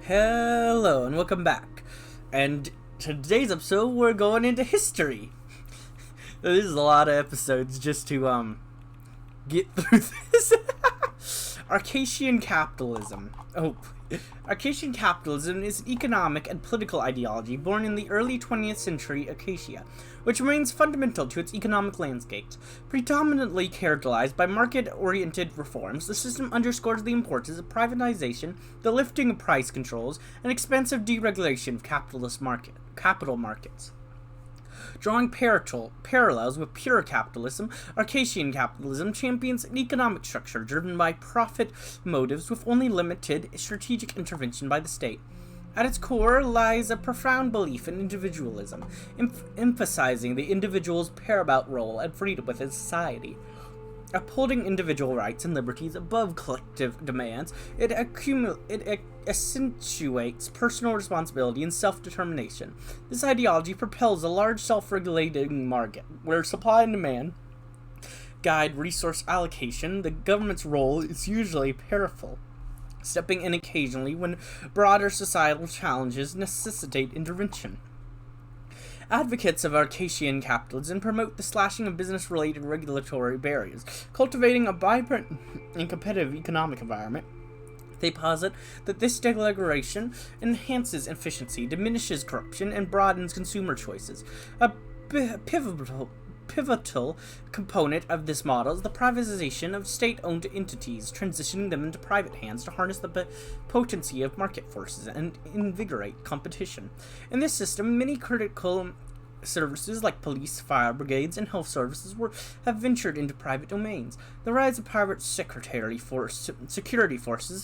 Hello and welcome back. And today's episode we're going into history. This is a lot of episodes just to get through this. Arcadian capitalism. Arcadian capitalism is an economic and political ideology born in the early 20th century Acacia, which remains fundamental to its economic landscape. Predominantly characterized by market-oriented reforms, the system underscores the importance of privatization, the lifting of price controls, and expansive deregulation of capital markets. Drawing parallels with pure capitalism, Arcadian capitalism champions an economic structure driven by profit motives with only limited strategic intervention by the state. At its core lies a profound belief in individualism, emphasizing the individual's paramount role and freedom within society. Upholding individual rights and liberties above collective demands, it accentuates personal responsibility and self-determination. This ideology propels a large self-regulating market, where supply and demand guide resource allocation. The government's role is usually peripheral, stepping in occasionally when broader societal challenges necessitate intervention. Advocates of Arcadian capitalism promote the slashing of business-related regulatory barriers, cultivating a vibrant and competitive economic environment. They posit that this deregulation enhances efficiency, diminishes corruption, and broadens consumer choices. A pivotal component of this model is the privatization of state-owned entities, transitioning them into private hands to harness the potency of market forces and invigorate competition. In this system, many critical services like police, fire brigades, and health services have ventured into private domains. The rise of private security forces,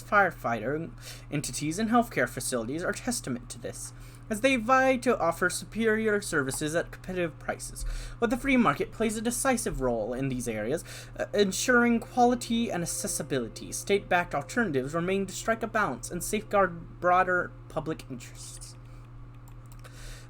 firefighter entities, and healthcare facilities are testament to this, as they vie to offer superior services at competitive prices. But the free market plays a decisive role in these areas, ensuring quality and accessibility. State-backed alternatives remain to strike a balance and safeguard broader public interests.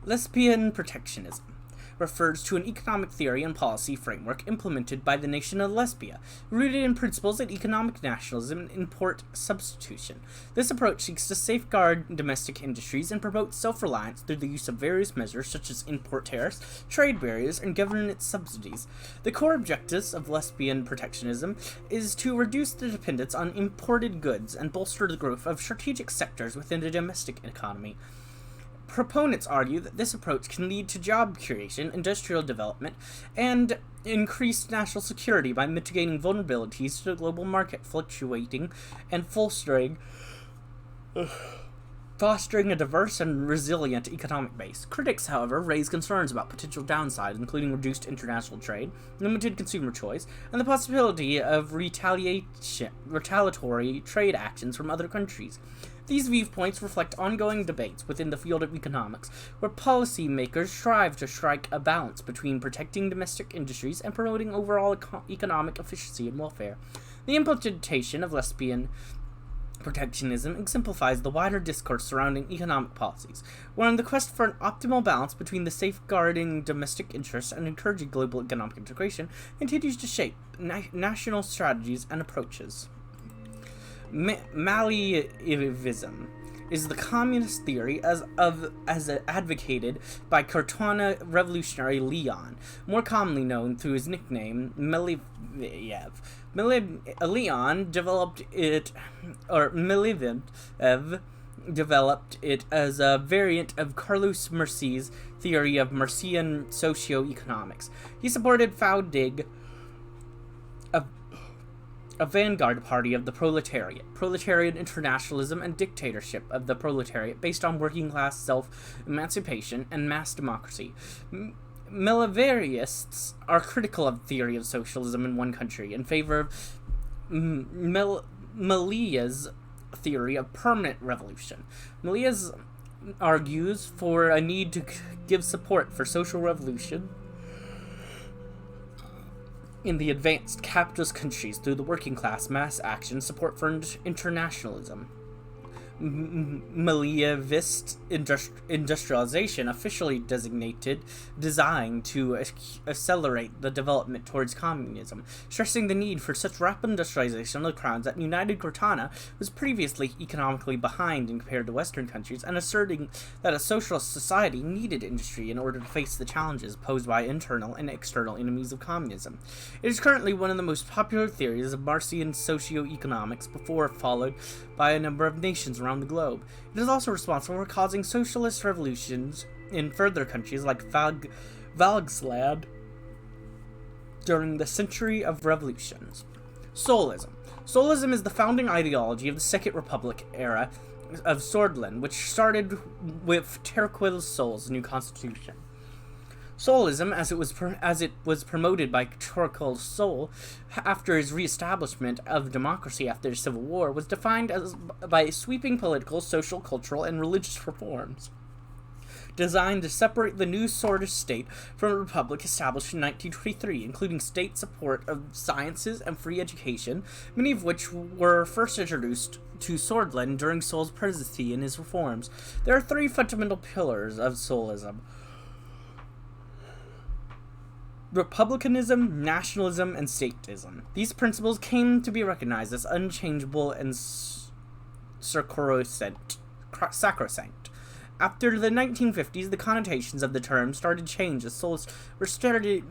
Lesbian protectionism refers to an economic theory and policy framework implemented by the nation of Lesbia, rooted in principles of economic nationalism and import substitution. This approach seeks to safeguard domestic industries and promote self-reliance through the use of various measures such as import tariffs, trade barriers, and government subsidies. The core objectives of lesbian protectionism is to reduce the dependence on imported goods and bolster the growth of strategic sectors within the domestic economy. Proponents argue that this approach can lead to job creation, industrial development, and increased national security by mitigating vulnerabilities to the global market fluctuating and fostering a diverse and resilient economic base. Critics, however, raise concerns about potential downsides, including reduced international trade, limited consumer choice, and the possibility of retaliatory trade actions from other countries. These viewpoints reflect ongoing debates within the field of economics, where policymakers strive to strike a balance between protecting domestic industries and promoting overall economic efficiency and welfare. The implementation of lesbian protectionism exemplifies the wider discourse surrounding economic policies, wherein the quest for an optimal balance between the safeguarding domestic interests and encouraging global economic integration continues to shape national strategies and approaches. Malaivism is the communist theory as advocated by Khartoum revolutionary Leon, more commonly known through his nickname Maliyev. Leon developed it as a variant of Carlos Marx's theory of Marxian socio-economics. He supported Faudig, a vanguard party of the proletarian internationalism and dictatorship of the proletariat based on working-class self-emancipation and mass democracy. Malaivists are critical of the theory of socialism in one country in favor of Malia's theory of permanent revolution. Malia's argues for a need to give support for social revolution in the advanced capitalist countries through the working class, mass action, support for internationalism. Malievist industrialization, officially designed to accelerate the development towards communism, stressing the need for such rapid industrialization of the crowns that United Cortana was previously economically behind in compared to Western countries, and asserting that a socialist society needed industry in order to face the challenges posed by internal and external enemies of communism. It is currently one of the most popular theories of Marxian socio-economics, before followed by a number of nations around the globe. It is also responsible for causing socialist revolutions in further countries like Valgsland during the Century of Revolutions. Soulism. Soulism is the founding ideology of the Second Republic era of Swordsland, which started with Terquil's Soul's new constitution. Soulism, as it was promoted by Torquil's Soul after his re-establishment of democracy after the Civil War, was defined by sweeping political, social, cultural, and religious reforms designed to separate the new Swordist state from a republic established in 1923, including state support of sciences and free education, many of which were first introduced to Swordsland during Soul's presidency and his reforms. There are three fundamental pillars of Soulism: republicanism, nationalism, and statism. These principles came to be recognized as unchangeable and sacrosanct. After the 1950s, the connotations of the term started to change as souls were started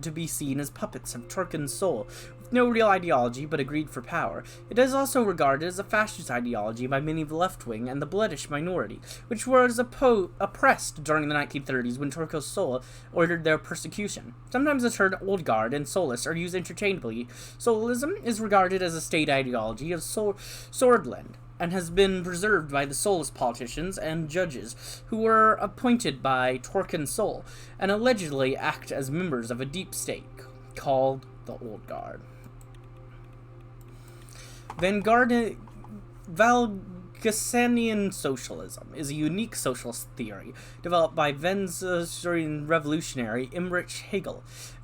to be seen as puppets of Torquil's Soul, with no real ideology but a greed for power. It is also regarded as a fascist ideology by many of the left-wing and the bloodish minority, which was oppressed during the 1930s when Torquil's Soul ordered their persecution. Sometimes the term Old Guard and Soulless are used interchangeably. Soulism is regarded as a state ideology of Swordsland, and has been preserved by the soulless politicians and judges who were appointed by Torquil's Soul, and allegedly act as members of a deep state called the Old Guard. Valgasanian socialism is a unique socialist theory developed by Venezuelan revolutionary Imrich Hegel,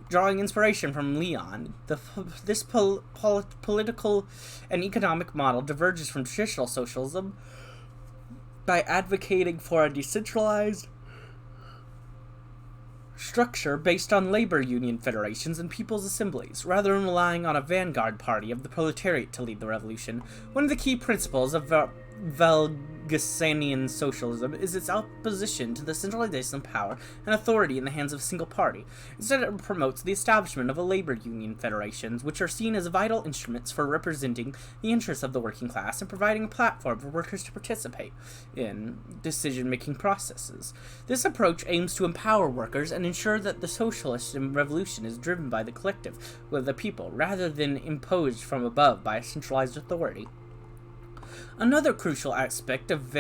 drawing inspiration from Leon. This political and economic model diverges from traditional socialism by advocating for a decentralized structure based on labor union federations and people's assemblies, rather than relying on a vanguard party of the proletariat to lead the revolution. One of the key principles of Valgasanian socialism is its opposition to the centralization of power and authority in the hands of a single party. Instead, it promotes the establishment of a labor union federations, which are seen as vital instruments for representing the interests of the working class and providing a platform for workers to participate in decision-making processes. This approach aims to empower workers and ensure that the socialist revolution is driven by the collective will of the people, rather than imposed from above by a centralized authority. Another crucial aspect of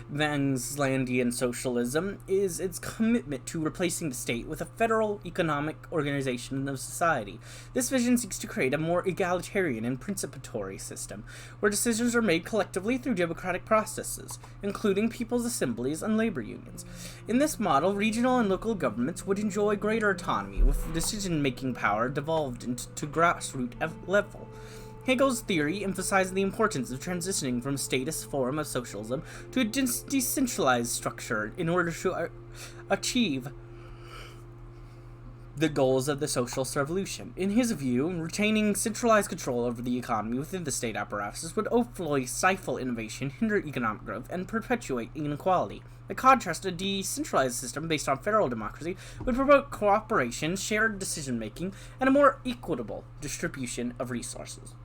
Vangslandian socialism is its commitment to replacing the state with a federal economic organization of society. This vision seeks to create a more egalitarian and participatory system, where decisions are made collectively through democratic processes, including people's assemblies and labor unions. In this model, regional and local governments would enjoy greater autonomy, with decision-making power devolved into grassroots level. Hegel's theory emphasized the importance of transitioning from a statist form of socialism to a decentralized structure in order to achieve the goals of the socialist revolution. In his view, retaining centralized control over the economy within the state apparatus would hopefully stifle innovation, hinder economic growth, and perpetuate inequality. By contrast, a decentralized system based on federal democracy would promote cooperation, shared decision-making, and a more equitable distribution of resources.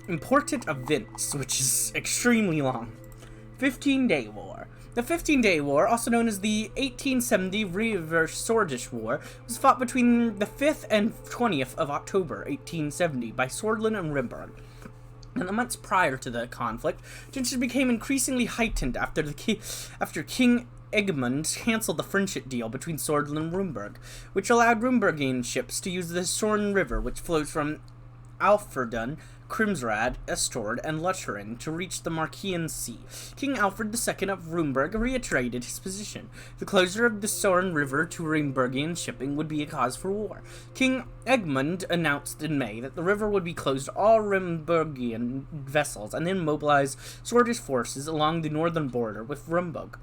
Important events, which is extremely long. 15-Day War. The 15-Day War, also known as the 1870 Reverse-Swordish War, was fought between the 5th and 20th of October 1870 by Swordsland and Rimburg. In the months prior to the conflict, tensions became increasingly heightened after King Egmund canceled the friendship deal between Swordsland and Rimburg, which allowed Rimburgian ships to use the Sorn River, which flows from Alfredon, Crimsrad, Estord, and Lutheran to reach the Marchian Sea. King Alfred II of Rumberg reiterated his position. The closure of the Sorn River to Rimburgian shipping would be a cause for war. King Egmund announced in May that the river would be closed to all Rimburgian vessels and then mobilize Swedish forces along the northern border with Rumburg.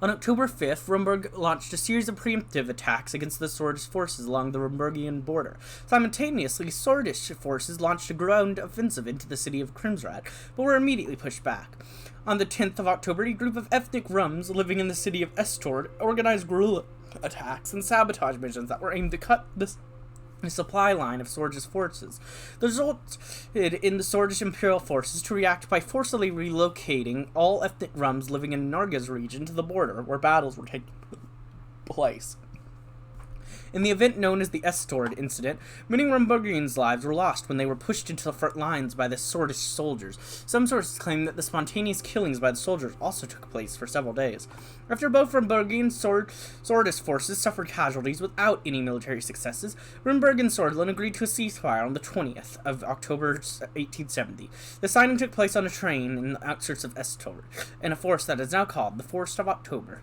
On October 5th, Rumburg launched a series of preemptive attacks against the Swedish forces along the Rimburgian border. Simultaneously, Swedish forces launched a ground offensive into the city of Crimsrad, but were immediately pushed back. On the 10th of October, a group of ethnic Rums living in the city of Estord organized guerrilla attacks and sabotage missions that were aimed to cut the supply line of Swedish forces. The result in the Swedish Imperial forces to react by forcibly relocating all ethnic Rums living in Narga's region to the border, where battles were taking place. In the event known as the Estord incident, many Rumburgians' lives were lost when they were pushed into the front lines by the Swedish soldiers. Some sources claim that the spontaneous killings by the soldiers also took place for several days. After both Rumburgian and Swedish forces suffered casualties without any military successes, Rumburg and Swordland agreed to a ceasefire on the 20th of October 1870. The signing took place on a train in the outskirts of Estord, in a forest that is now called the Forest of October.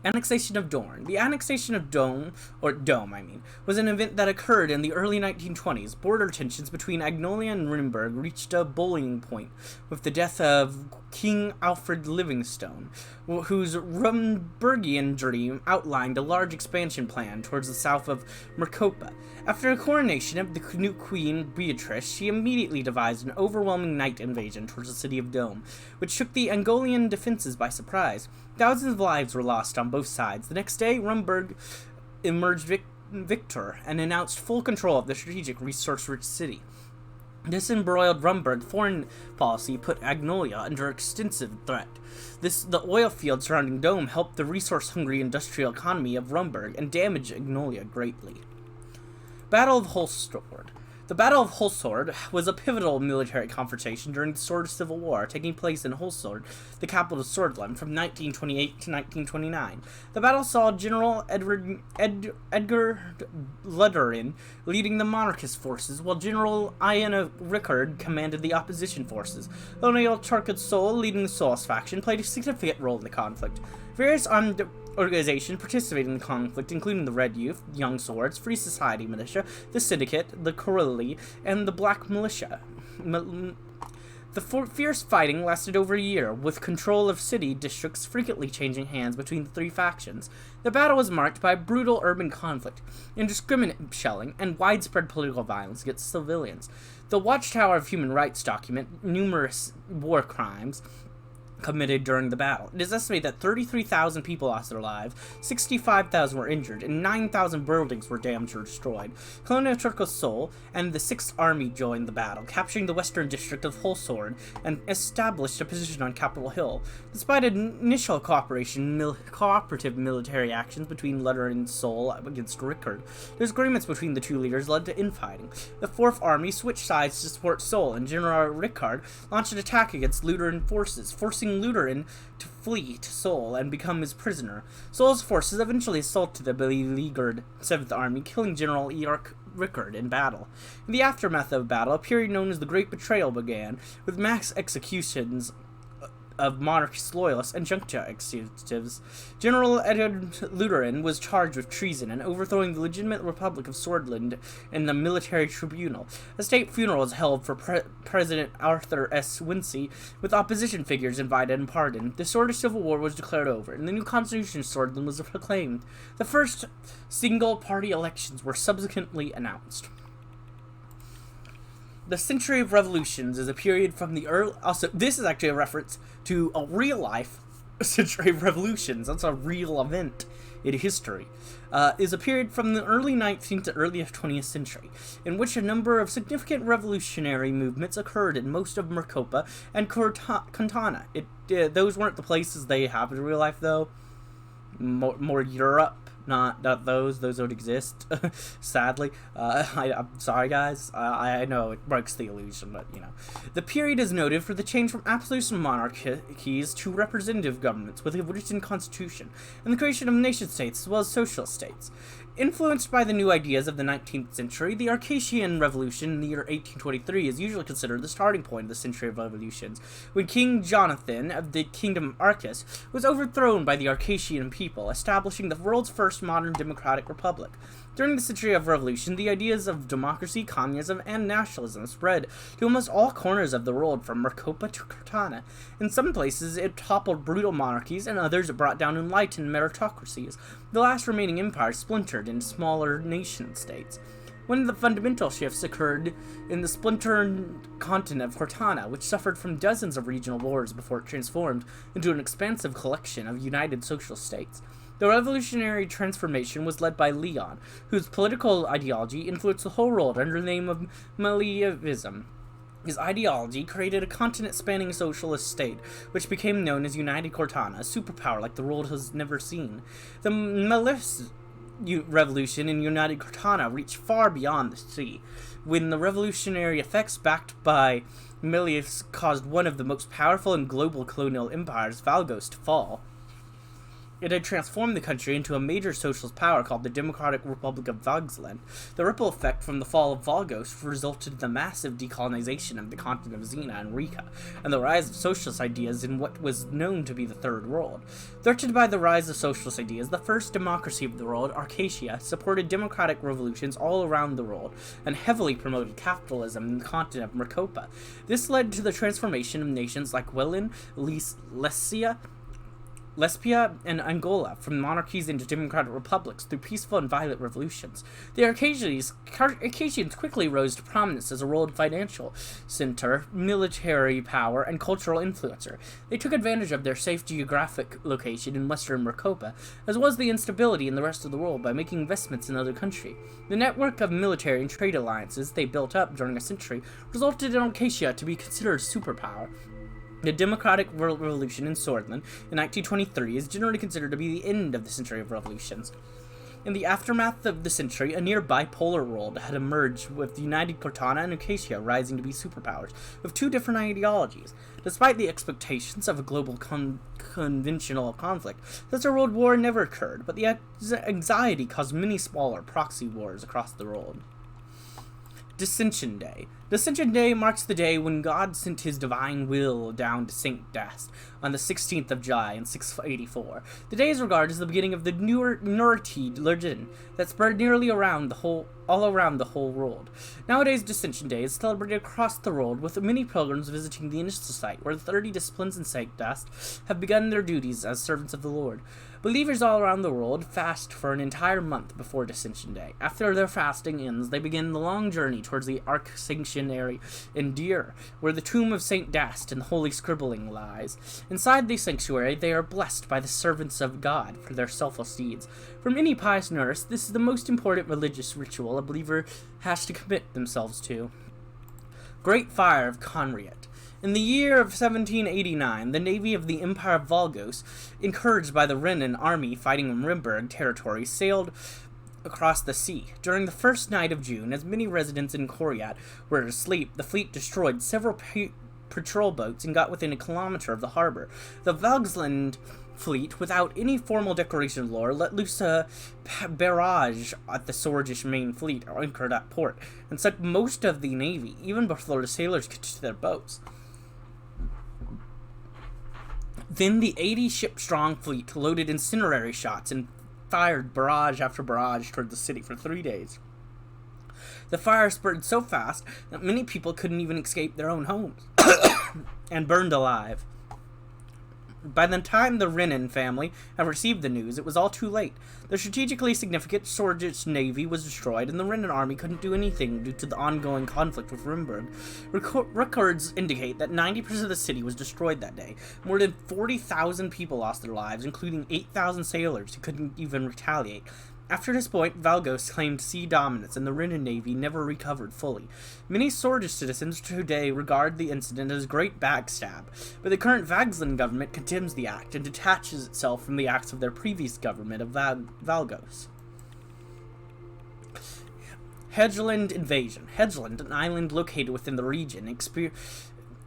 Annexation of Dorne. The annexation of Dome, was an event that occurred in the early 1920s. Border tensions between Agnolia and Rimburg reached a boiling point with the death of King Alfred Livingstone, whose Rumburgian dream outlined a large expansion plan towards the south of Mercopa. After the coronation of the new Queen Beatrice, she immediately devised an overwhelming night invasion towards the city of Dome, which took the Angolian defenses by surprise. Thousands of lives were lost on both sides. The next day, Rumburg emerged victor and announced full control of the strategic, resource-rich city. This embroiled Rumburg foreign policy put Agnolia under extensive threat. The oil field surrounding Dome helped the resource-hungry industrial economy of Rumburg and damaged Agnolia greatly. Battle of Holstord. The Battle of Holstord was a pivotal military confrontation during the Swedish Civil War, taking place in Holstord, the capital of Swordland, from 1928 to 1929. The battle saw General Edgar Lutheran leading the monarchist forces, while General Ian Rickard commanded the opposition forces. Lionel Turcot Sol, leading the Solis faction, played a significant role in the conflict. Various armed organizations participated in the conflict, including the Red Youth, Young Swords, Free Society Militia, the Syndicate, the Corelli, and the Black Militia. The fierce fighting lasted over a year, with control of city districts frequently changing hands between the three factions. The battle was marked by brutal urban conflict, indiscriminate shelling, and widespread political violence against civilians. The Watchtower of Human Rights document numerous war crimes committed during the battle. It is estimated that 33,000 people lost their lives, 65,000 were injured, and 9,000 buildings were damaged or destroyed. Colonel Turco Sol and the 6th Army joined the battle, capturing the western district of Holstord and established a position on Capitol Hill. Despite initial cooperative military actions between Lutter and Sol against Rickard, disagreements between the two leaders led to infighting. The 4th Army switched sides to support Sol, and General Rickard launched an attack against Lutheran forces, forcing Lutheran to flee to Sol and become his prisoner. Sol's forces eventually assaulted the beleaguered 7th Army, killing General Eork Rickard in battle. In the aftermath of battle, a period known as the Great Betrayal began, with mass executions of monarchist loyalists and junta executives. General Edward Lutheran was charged with treason and overthrowing the legitimate Republic of Swordland in the military tribunal. A state funeral was held for President Arthur S. Wincey, with opposition figures invited and pardoned. The Swedish Civil War was declared over, and the new constitution of Swordland was proclaimed. The first single-party elections were subsequently announced. The Century of Revolutions is a period from the early... Also, this is actually a reference to a real-life Century of Revolutions. That's a real event in history. Is a period from the early 19th to early 20th century, in which a number of significant revolutionary movements occurred in most of Mercopa and Contana. Those weren't the places they happened in real life, though. More Europe. Not those don't exist, sadly. I'm sorry, guys. I know it breaks the illusion, but, you know. The period is noted for the change from absolute monarchies to representative governments with a written constitution, and the creation of nation-states as well as socialist states. Influenced by the new ideas of the 19th century, the Arcadian Revolution in the year 1823 is usually considered the starting point of the century of revolutions, when King Jonathan of the Kingdom of Arcus was overthrown by the Arcadian people, establishing the world's first modern democratic republic. During the century of revolution, the ideas of democracy, communism, and nationalism spread to almost all corners of the world, from Recopa to Cortana. In some places, it toppled brutal monarchies, and others it brought down enlightened meritocracies. The last remaining empires splintered into smaller nation-states. One of the fundamental shifts occurred in the splintered continent of Cortana, which suffered from dozens of regional wars before it transformed into an expansive collection of united social states. The revolutionary transformation was led by Leon, whose political ideology influenced the whole world under the name of Milievism. His ideology created a continent-spanning socialist state, which became known as United Cortana, a superpower like the world has never seen. The Miliev revolution in United Cortana reached far beyond the sea, when the revolutionary effects backed by Miliev caused one of the most powerful and global colonial empires, Valgos, to fall. It had transformed the country into a major socialist power called the Democratic Republic of Valgland. The ripple effect from the fall of Valgos resulted in the massive decolonization of the continent of Xena and Rika, and the rise of socialist ideas in what was known to be the Third World. Threatened by the rise of socialist ideas, the first democracy of the world, Arcadia, supported democratic revolutions all around the world, and heavily promoted capitalism in the continent of Recopa. This led to the transformation of nations like Welin, Lesbia, and Angola from monarchies into democratic republics through peaceful and violent revolutions. The Arcadians quickly rose to prominence as a world financial center, military power, and cultural influencer. They took advantage of their safe geographic location in western Recopa, as well as the instability in the rest of the world, by making investments in other countries. The network of military and trade alliances they built up during a century resulted in Arcadia to be considered a superpower. The Democratic Revolution in Swordland in 1923 is generally considered to be the end of the century of revolutions. In the aftermath of the century, a near-bipolar world had emerged, with United Cortana and Arcadia rising to be superpowers, with two different ideologies. Despite the expectations of a global conventional conflict, such a world war never occurred, but the anxiety caused many smaller proxy wars across the world. Dissension Day. Dissension Day marks the day when God sent his divine will down to St. Dast on the 16th of July in 684. The day is regarded as the beginning of the Neurite legend that spread all around the whole world. Nowadays, Dissension Day is celebrated across the world, with many pilgrims visiting the initial site where the 30 disciplines in St. Dast have begun their duties as servants of the Lord. Believers all around the world fast for an entire month before Dissension Day. After their fasting ends, they begin the long journey towards the Arc-Sanctuary in Deir, where the tomb of St. Dast and the Holy Scribbling lies. Inside the sanctuary, they are blessed by the servants of God for their selfless deeds. For many pious nurse, this is the most important religious ritual a believer has to commit themselves to. Great Fire of Conriat. In the year of 1789, the navy of the Empire of Valgos, encouraged by the Renan army fighting in Rimburg territory, sailed across the sea. During the first night of June, as many residents in Coriat were asleep, the fleet destroyed several patrol boats and got within a kilometer of the harbor. The Valgsland fleet, without any formal declaration of war, let loose a barrage at the Sorgish main fleet anchored at port, and sunk most of the navy, even before the sailors could to their boats. Then the 80-ship-strong fleet loaded incendiary shots and fired barrage after barrage toward the city for 3 days. The fire spread so fast that many people couldn't even escape their own homes and burned alive. By the time the Renan family had received the news, it was all too late. The strategically significant Sorgish navy was destroyed, and the Renan army couldn't do anything due to the ongoing conflict with Rimburg. Records indicate that 90% of the city was destroyed that day. More than 40,000 people lost their lives, including 8,000 sailors who couldn't even retaliate. After this point, Valgos claimed sea dominance, and the Renan navy never recovered fully. Many Sorgish citizens today regard the incident as great backstab, but the current Vagsland government condemns the act and detaches itself from the acts of their previous government of Valgos. Hedgeland invasion. Hedgeland, an island located within the region,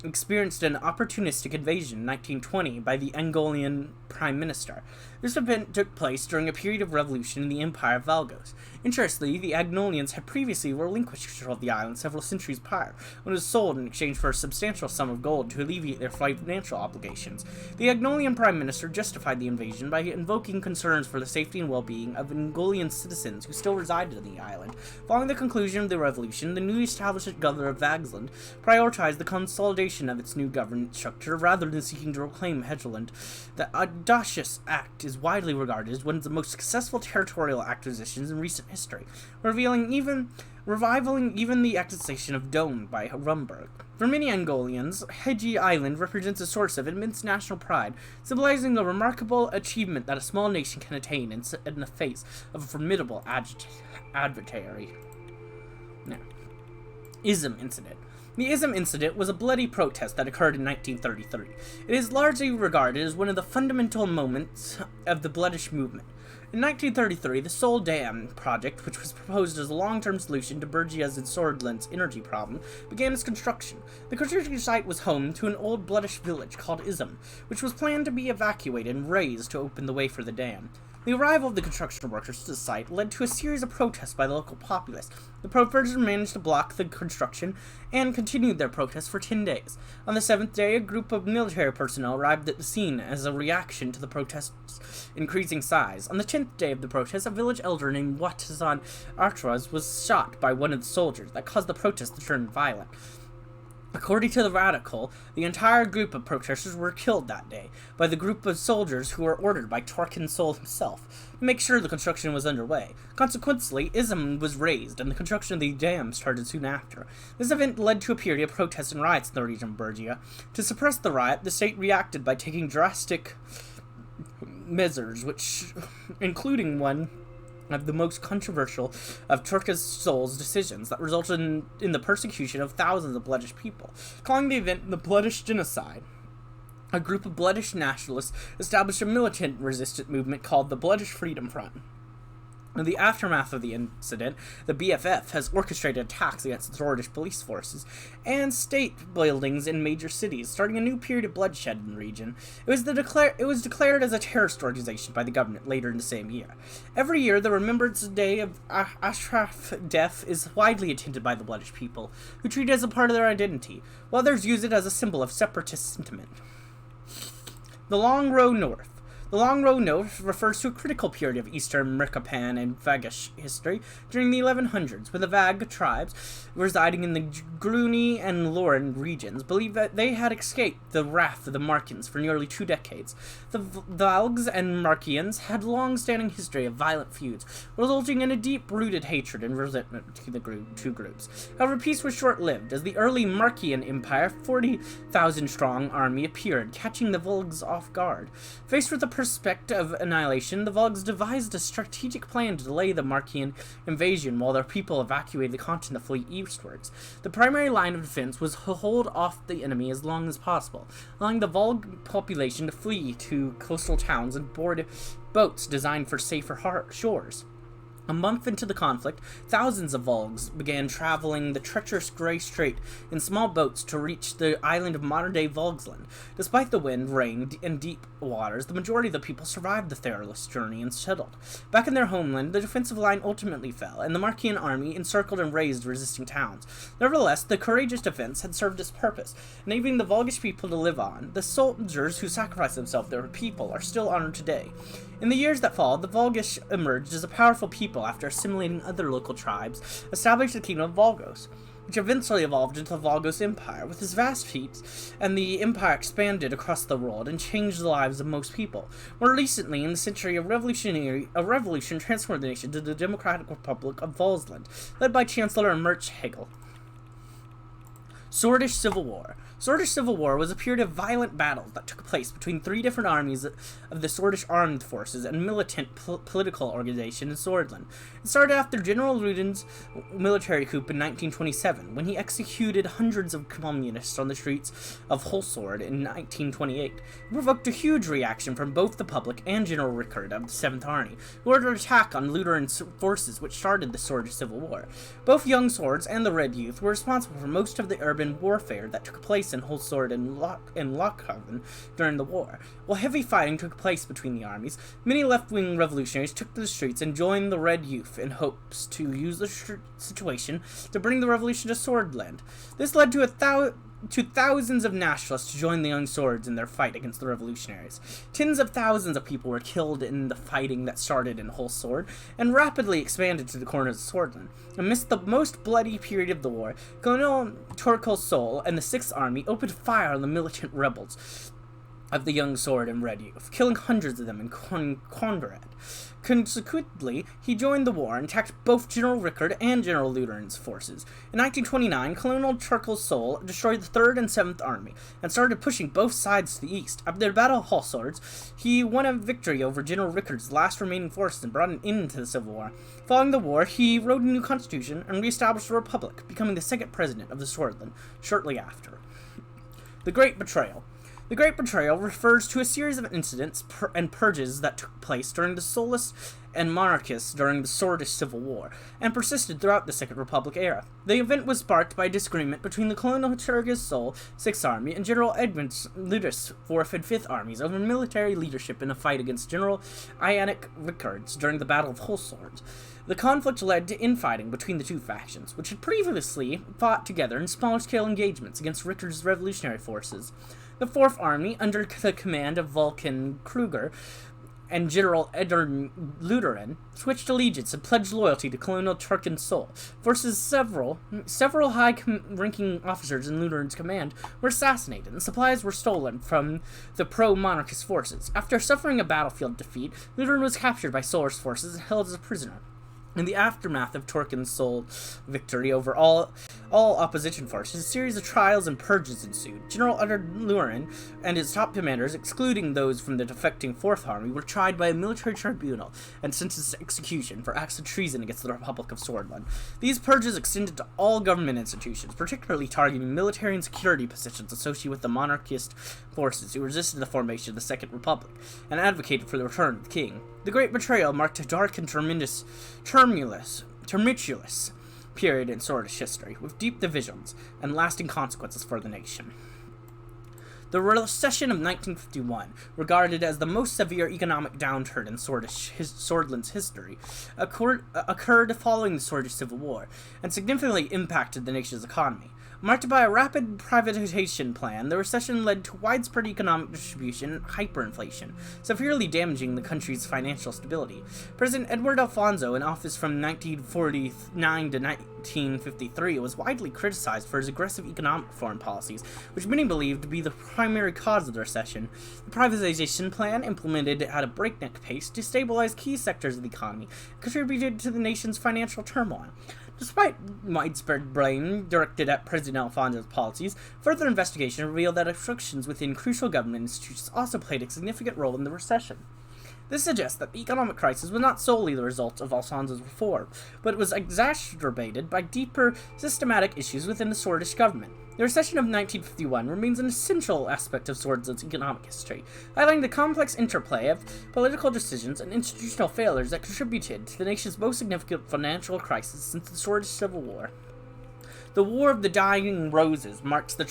experienced an opportunistic invasion in 1920 by the Angolian Prime Minister. This event took place during a period of revolution in the Empire of Valgos. Interestingly, the Agnolians had previously relinquished control of the island several centuries prior, when it was sold in exchange for a substantial sum of gold to alleviate their financial obligations. The Agnolian Prime Minister justified the invasion by invoking concerns for the safety and well-being of Angolian citizens who still resided on the island. Following the conclusion of the revolution, the newly established governor of Vagsland prioritized the consolidation of its new government structure rather than seeking to reclaim Hedgeland. The audacious act is widely regarded as one of the most successful territorial acquisitions in recent history, revivaling even the accession of Dome by Rumburg. For many Angolians, Hedgie Island represents a source of immense national pride, symbolizing the remarkable achievement that a small nation can attain in the face of a formidable adversary. Now, Ism Incident. The Ism Incident was a bloody protest that occurred in 1933. It is largely regarded as one of the fundamental moments of the Bloodish movement. In 1933, the Sol Dam project, which was proposed as a long-term solution to Bergia's and Swordland's energy problem, began its construction. The construction site was home to an old Bloodish village called Ism, which was planned to be evacuated and razed to open the way for the dam. The arrival of the construction workers to the site led to a series of protests by the local populace. The protesters managed to block the construction and continued their protests for 10 days. On the 7th day, a group of military personnel arrived at the scene as a reaction to the protests' increasing size. On the 10th day of the protest, a village elder named Watazan Artras was shot by one of the soldiers. That caused the protest to turn violent. According to the Radical, the entire group of protesters were killed that day by the group of soldiers who were ordered by Torquin Sol himself to make sure the construction was underway. Consequently, Ism was razed, and the construction of the dam started soon after. This event led to a period of protests and riots in the region of Bergia. To suppress the riot, the state reacted by taking drastic measures, including one of the most controversial of Turkish Sol's decisions that resulted in the persecution of thousands of Bloodish people, calling the event the Bloodish Genocide. A group of Bloodish nationalists established a militant resistance movement called the Bloodish Freedom Front. In the aftermath of the incident, the BFF has orchestrated attacks against the Swedish police forces and state buildings in major cities, starting a new period of bloodshed in the region. It was declared as a terrorist organization by the government later in the same year. Every year, the Remembrance Day of Ashraf's death is widely attended by the Bloodish people, who treat it as a part of their identity, while others use it as a symbol of separatist sentiment. The Long Row North. The Long Row North refers to a critical period of Eastern Mercapan and Vagish history during the 1100s, where the Vag tribes residing in the Gluni and Lauren regions believed that they had escaped the wrath of the Markians for nearly 2 decades. The Valgs and Markians had a long-standing history of violent feuds, resulting in a deep-rooted hatred and resentment to the two groups. However, peace was short-lived, as the early Markian Empire 40,000-strong army appeared, catching the Volgs off guard. Faced with the prospect of annihilation, the Volgs devised a strategic plan to delay the Markian invasion while their people evacuated the continent to flee eastwards. The primary line of defense was to hold off the enemy as long as possible, allowing the Volg population to flee to coastal towns and board boats designed for safer shores. A month into the conflict, thousands of Volgs began traveling the treacherous Grey Strait in small boats to reach the island of modern-day Volgsland. Despite the wind, rain, and deep waters, the majority of the people survived the perilous journey and settled. Back in their homeland, the defensive line ultimately fell, and the Markian army encircled and razed resisting towns. Nevertheless, the courageous defense had served its purpose, enabling the Volgish people to live on. The soldiers who sacrificed themselves for their people are still honored today. In the years that followed, the Volgish emerged as a powerful people after assimilating other local tribes, established the Kingdom of Volgos, which eventually evolved into the Volgos Empire. With its vast feats, and the empire expanded across the world and changed the lives of most people. More recently, in the century, a revolution transformed the nation to the Democratic Republic of Volsland, led by Chancellor Merch Hegel. Swordish Civil War. Swordish Civil War was a period of violent battles that took place between 3 different armies of the Swordish armed forces and militant political organization in Swordland. It started after General Rudin's military coup in 1927, when he executed hundreds of communists on the streets of Holsword in 1928. It provoked a huge reaction from both the public and General Rickard of the 7th Army, who ordered an attack on Lutheran forces, which started the Swordish Civil War. Both Young Swords and the Red Youth were responsible for most of the urban warfare that took place place in Holsword and Lochhaven during the war. While heavy fighting took place between the armies, many left-wing revolutionaries took to the streets and joined the Red Youth in hopes to use the situation to bring the revolution to Swordland. This led to thousands of nationalists to join the Young Swords in their fight against the revolutionaries. Tens of thousands of people were killed in the fighting that started in Holsword and rapidly expanded to the corners of Swordland. Amidst the most bloody period of the war, Colonel Torkel Sol and the Sixth Army opened fire on the militant rebels of the Young Sword and Red Youth, killing hundreds of them in Conrad. Consequently, he joined the war and attacked both General Rickard and General Lutherin's forces. In 1929, Colonel Torkel Sol destroyed the 3rd and 7th Army and started pushing both sides to the east. After the Battle of Holswords, he won a victory over General Rickard's last remaining forces and brought an end to the Civil War. Following the war, he wrote a new constitution and reestablished a republic, becoming the 2nd president of the Swordland shortly after. The Great Betrayal. The Great Betrayal refers to a series of incidents and purges that took place during the Solists and Monarchists during the Swordish Civil War, and persisted throughout the Second Republic era. The event was sparked by a disagreement between the Colonel Turgis Sol, 6th Army, and General Edmund Ludus, 4th and 5th Armies, over military leadership in a fight against General Ianic Rickards during the Battle of Holsworth. The conflict led to infighting between the two factions, which had previously fought together in smaller-scale engagements against Rickards' revolutionary forces. The 4th Army, under the command of Vulcan Kruger and General Edern Lutherin, switched allegiance and pledged loyalty to Colonel Turkin Sol. Versus several high-ranking officers in Lutherin's command were assassinated, and supplies were stolen from the pro-monarchist forces. After suffering a battlefield defeat, Lutherin was captured by Solar's forces and held as a prisoner. In the aftermath of Torkin Sol's victory over all opposition forces, a series of trials and purges ensued. General Edward Lurin and his top commanders, excluding those from the defecting 4th Army, were tried by a military tribunal and sentenced to execution for acts of treason against the Republic of Swordland. These purges extended to all government institutions, particularly targeting military and security positions associated with the monarchist forces who resisted the formation of the Second Republic and advocated for the return of the king. The Great Betrayal marked a dark and tumultuous period in Swordish history, with deep divisions and lasting consequences for the nation. The recession of 1951, regarded as the most severe economic downturn in Swordland's history, occurred following the Swordish Civil War, and significantly impacted the nation's economy. Marked by a rapid privatization plan, the recession led to widespread economic distribution and hyperinflation, severely damaging the country's financial stability. President Edward Alfonso, in office from 1949 to 1953, was widely criticized for his aggressive economic foreign policies, which many believed to be the primary cause of the recession. The privatization plan, implemented at a breakneck pace, destabilized key sectors of the economy and contributed to the nation's financial turmoil. Despite widespread blame directed at President Alfonso's policies, further investigation revealed that obstructions within crucial government institutions also played a significant role in the recession. This suggests that the economic crisis was not solely the result of Alfonso's reform, but was exacerbated by deeper, systematic issues within the Swordish government. The recession of 1951 remains an essential aspect of Swordland's economic history, highlighting the complex interplay of political decisions and institutional failures that contributed to the nation's most significant financial crisis since the Swordish Civil War. The War of the Dying Roses marks the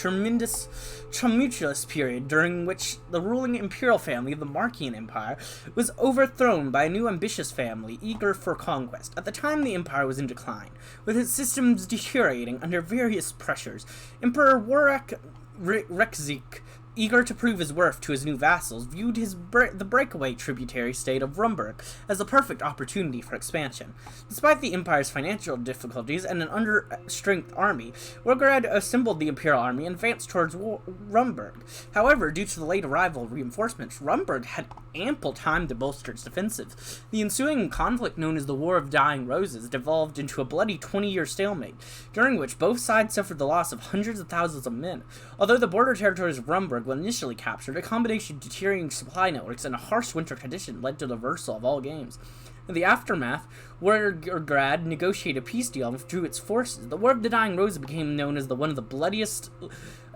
tumultuous period during which the ruling imperial family of the Markian Empire was overthrown by a new ambitious family eager for conquest. At the time, the empire was in decline, with its systems deteriorating under various pressures. Emperor Warwick Rekzik, eager to prove his worth to his new vassals, viewed the breakaway tributary state of Rumburg as the perfect opportunity for expansion. Despite the empire's financial difficulties and an under-strength army, Wargrad assembled the imperial army and advanced towards Rumburg. However, due to the late arrival of reinforcements, Rumburg had ample time to bolster its defensive. The ensuing conflict, known as the War of Dying Roses, devolved into a bloody 20-year stalemate, during which both sides suffered the loss of hundreds of thousands of men. Although the border territories of Rumburg were initially captured, a combination of deteriorating supply networks and a harsh winter condition led to the reversal of all games. In the aftermath, Wargrad negotiated a peace deal and withdrew its forces. The War of the Dying Roses became known as one of the bloodiest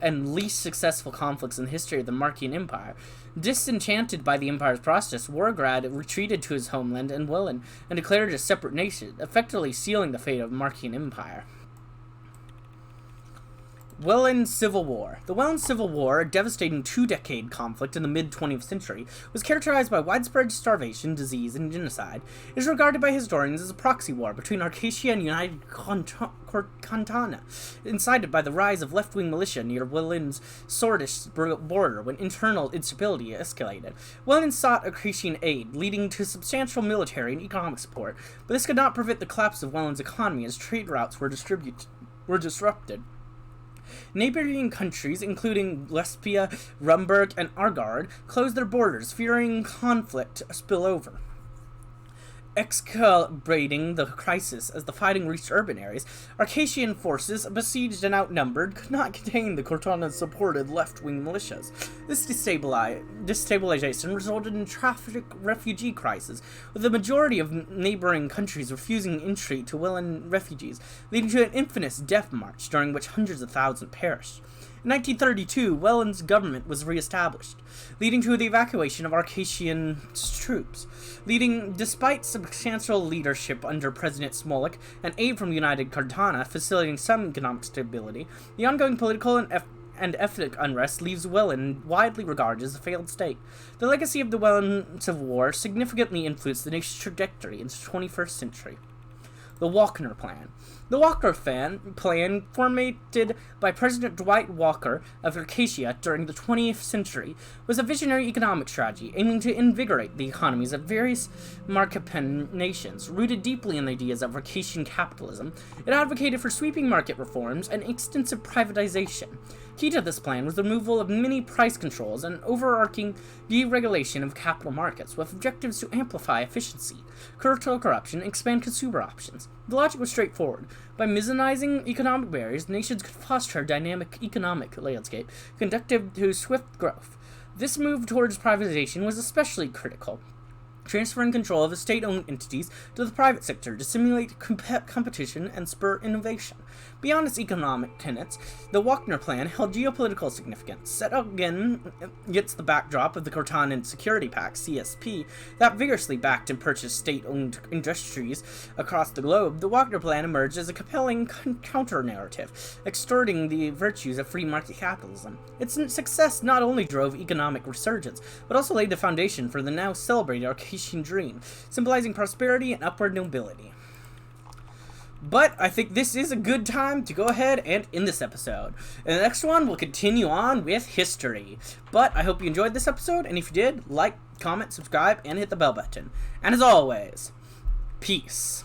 and least successful conflicts in the history of the Markian Empire. Disenchanted by the empire's process, Wargrad retreated to his homeland in Welland and declared it a separate nation, effectively sealing the fate of the Markian Empire. Welland Civil War. The Welland Civil War, a devastating two-decade conflict in the mid-20th century, was characterized by widespread starvation, disease, and genocide. It is regarded by historians as a proxy war between Arcadia and United Cantana, incited by the rise of left-wing militia near Welland's Sordish border when internal instability escalated. Welland sought Arcadian aid, leading to substantial military and economic support, but this could not prevent the collapse of Welland's economy as trade routes were disrupted. Neighboring countries, including Lesbia, Rumburg, and Argard, closed their borders, fearing conflict spill over. Exacerbating the crisis as the fighting reached urban areas, Arcadian forces, besieged and outnumbered, could not contain the Cortana-supported left-wing militias. This destabilization resulted in a tragic refugee crisis, with the majority of neighboring countries refusing entry to Welland refugees, leading to an infamous death march during which hundreds of thousands perished. In 1932, Welland's government was re-established, leading to the evacuation of Arcadian troops. Despite substantial leadership under President Smolik and aid from United Cartana facilitating some economic stability, the ongoing political and ethnic unrest leaves Welland widely regarded as a failed state. The legacy of the Welland Civil War significantly influenced the nation's trajectory into the 21st century. The Walker Plan. The Walker Plan, formulated by President Dwight Walker of Arcadia during the 20th century, was a visionary economic strategy aiming to invigorate the economies of various Marcopan nations. Rooted deeply in the ideas of Arcadian capitalism, it advocated for sweeping market reforms and extensive privatization. Key to this plan was the removal of many price controls and overarching deregulation of capital markets, with objectives to amplify efficiency, curtail corruption, and expand consumer options. The logic was straightforward. By minimizing economic barriers, nations could foster a dynamic economic landscape conducive to swift growth. This move towards privatization was especially critical, transferring control of the state-owned entities to the private sector to stimulate competition and spur innovation. Beyond its economic tenets, the Walker Plan held geopolitical significance. Set again against the backdrop of the Cortana Security Pact, CSP, that vigorously backed and purchased state-owned industries across the globe, the Walker Plan emerged as a compelling counter-narrative, extorting the virtues of free market capitalism. Its success not only drove economic resurgence, but also laid the foundation for the now celebrated Arcadian dream, symbolizing prosperity and upward mobility. But I think this is a good time to go ahead and end this episode. In the next one, we'll continue on with history. But I hope you enjoyed this episode, and if you did, like, comment, subscribe, and hit the bell button. And as always, peace.